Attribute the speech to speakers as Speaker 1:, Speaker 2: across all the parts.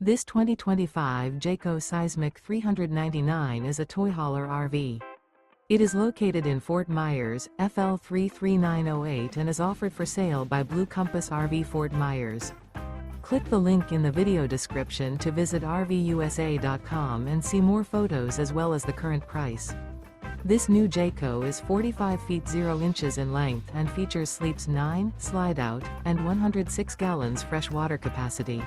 Speaker 1: This 2025 Jayco Seismic 399 is a toy hauler RV. It is located in Fort Myers, FL 33908 and is offered for sale by Blue Compass RV Fort Myers. Click the link in the video description to visit RVUSA.com and see more photos as well as the current price. This new Jayco is 45 feet 0 inches in length and features sleeps 9, Slideout, and 106 gallons fresh water capacity.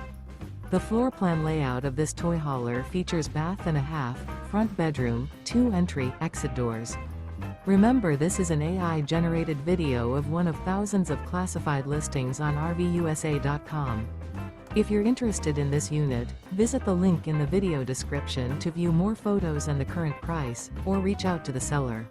Speaker 1: The floor plan layout of this toy hauler features bath and a half, front bedroom, 2 entry/exit doors. Remember, this is an AI-generated video of one of thousands of classified listings on RVUSA.com. If you're interested in this unit, visit the link in the video description to view more photos and the current price, or reach out to the seller.